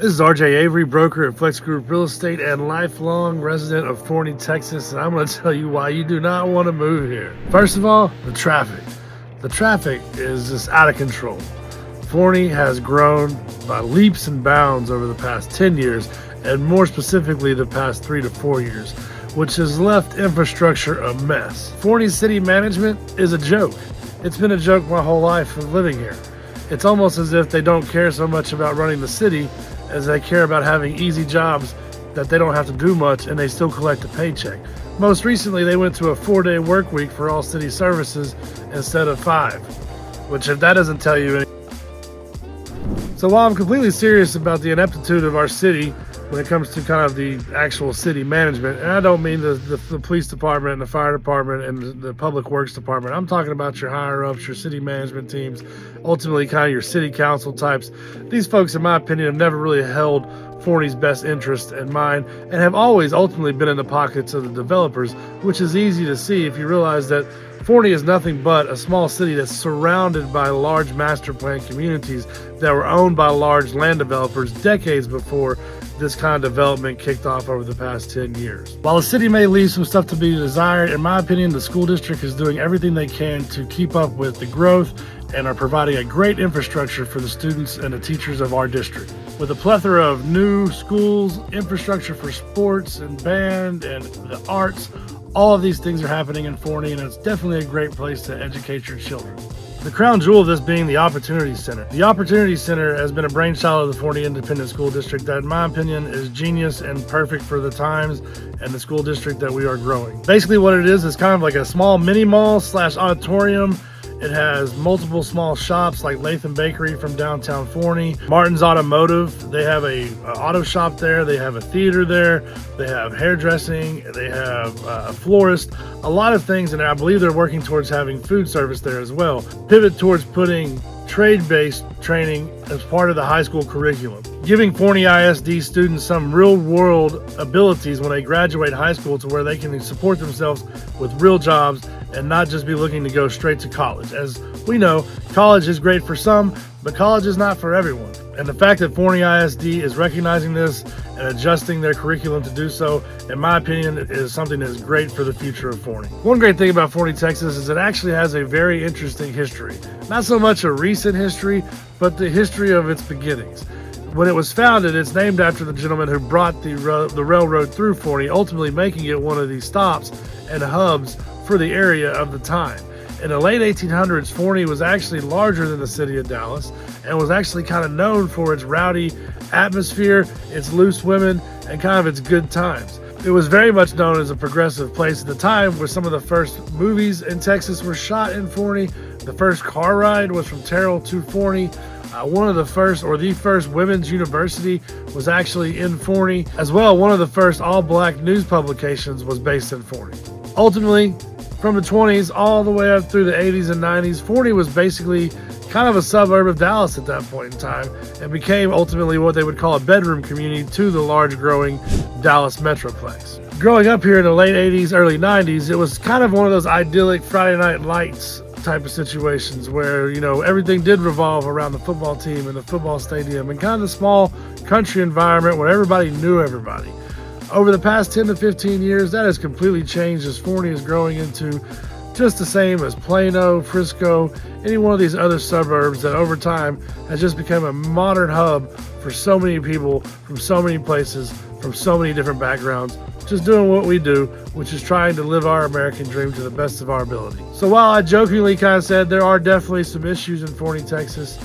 This is RJ Avery, broker at Flex Group Real Estate and lifelong resident of Forney, Texas, and I'm going to tell you why you do not want to move here. First of all, the traffic. The traffic is just out of control. Forney has grown by leaps and bounds over the past 10 years, and more specifically the past 3 to 4 years, which has left infrastructure a mess. Forney city management is a joke. It's been a joke my whole life of living here. It's almost as if they don't care so much about running the city as they care about having easy jobs that they don't have to do much and they still collect a paycheck. Most recently, they went to a 4-day work week for all city services instead of 5, which if that doesn't tell you anything. So while I'm completely serious about the ineptitude of our city when it comes to kind of the actual city management, and I don't mean the police department and the fire department and the public works department, I'm talking about your higher ups, your city management teams, ultimately kind of your city council types. These folks, in my opinion, have never really held Forney's best interest in mind and have always ultimately been in the pockets of the developers, which is easy to see if you realize that Forney is nothing but a small city that's surrounded by large master plan communities that were owned by large land developers decades before this kind of development kicked off over the past 10 years. While the city may leave some stuff to be desired, in my opinion, the school district is doing everything they can to keep up with the growth and are providing a great infrastructure for the students and the teachers of our district. With a plethora of new schools, infrastructure for sports and band and the arts, all of these things are happening in Forney, and it's definitely a great place to educate your children. The crown jewel of this being the Opportunity Center. The Opportunity Center has been a brainchild of the Forney Independent School District that, in my opinion, is genius and perfect for the times and the school district that we are growing. Basically what it is kind of like a small mini mall / auditorium. It has multiple small shops like Latham Bakery from downtown Forney, Martin's Automotive. They have a auto shop there. They have a theater there. They have hairdressing. They have a florist. A lot of things, and I believe they're working towards having food service there as well. Pivot towards putting trade-based training as part of the high school curriculum, giving Forney ISD students some real-world abilities when they graduate high school to where they can support themselves with real jobs and not just be looking to go straight to college. As we know, college is great for some, but college is not for everyone. And the fact that Forney ISD is recognizing this and adjusting their curriculum to do so, in my opinion, is something that is great for the future of Forney. One great thing about Forney, Texas is it actually has a very interesting history. Not so much a recent history, but the history of its beginnings. When it was founded, it's named after the gentleman who brought the railroad through Forney, ultimately making it one of the stops and hubs for the area of the time. In the late 1800s, Forney was actually larger than the city of Dallas and was actually kind of known for its rowdy atmosphere, its loose women, and kind of its good times. It was very much known as a progressive place at the time, where some of the first movies in Texas were shot in Forney. The first car ride was from Terrell to Forney. One of the first, or the first, women's university was actually in Forney. As well, one of the first all-black news publications was based in Forney. Ultimately, from the 20s all the way up through the 80s and 90s, Forney was basically kind of a suburb of Dallas at that point in time and became ultimately what they would call a bedroom community to the large growing Dallas Metroplex. Growing up here in the late 80s, early 90s, it was kind of one of those idyllic Friday Night Lights type of situations where, you know, everything did revolve around the football team and the football stadium and kind of the small country environment where everybody knew everybody. Over the past 10 to 15 years, that has completely changed as Forney is growing into just the same as Plano, Frisco, any one of these other suburbs that over time has just become a modern hub for so many people from so many places, from so many different backgrounds, just doing what we do, which is trying to live our American dream to the best of our ability. So while I jokingly kind of said there are definitely some issues in Forney, Texas,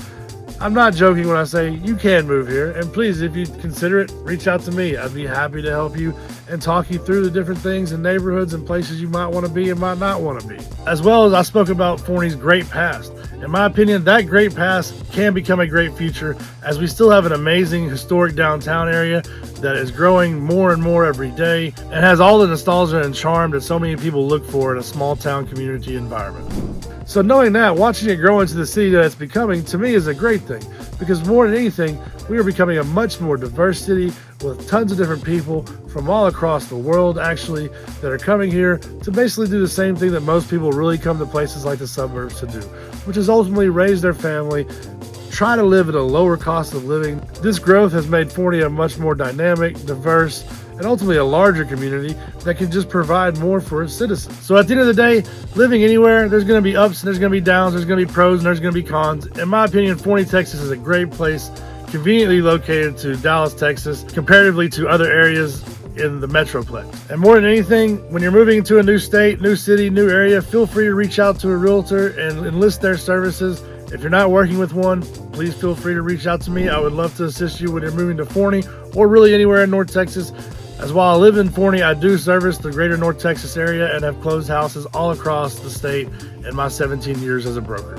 I'm not joking when I say you can move here, and please, if you consider it, reach out to me. I'd be happy to help you and talk you through the different things and neighborhoods and places you might want to be and might not want to be. As well as I spoke about Forney's great past. In my opinion, that great past can become a great future as we still have an amazing historic downtown area that is growing more and more every day and has all the nostalgia and charm that so many people look for in a small town community environment. So knowing that, watching it grow into the city that it's becoming, to me, is a great thing. Because more than anything, we are becoming a much more diverse city with tons of different people from all across the world, actually, that are coming here to basically do the same thing that most people really come to places like the suburbs to do, which is ultimately raise their family, try to live at a lower cost of living. This growth has made Forney a much more dynamic, diverse, and ultimately a larger community that can just provide more for its citizens. So at the end of the day, living anywhere, there's going to be ups and there's going to be downs, there's going to be pros and there's going to be cons. In my opinion, Forney, Texas is a great place, conveniently located to Dallas, Texas, comparatively to other areas in the Metroplex. And more than anything, when you're moving into a new state, new city, new area, feel free to reach out to a realtor and enlist their services. If you're not working with one, please feel free to reach out to me. I would love to assist you when you're moving to Forney or really anywhere in North Texas. As while I live in Forney, I do service the greater North Texas area and have closed houses all across the state in my 17 years as a broker.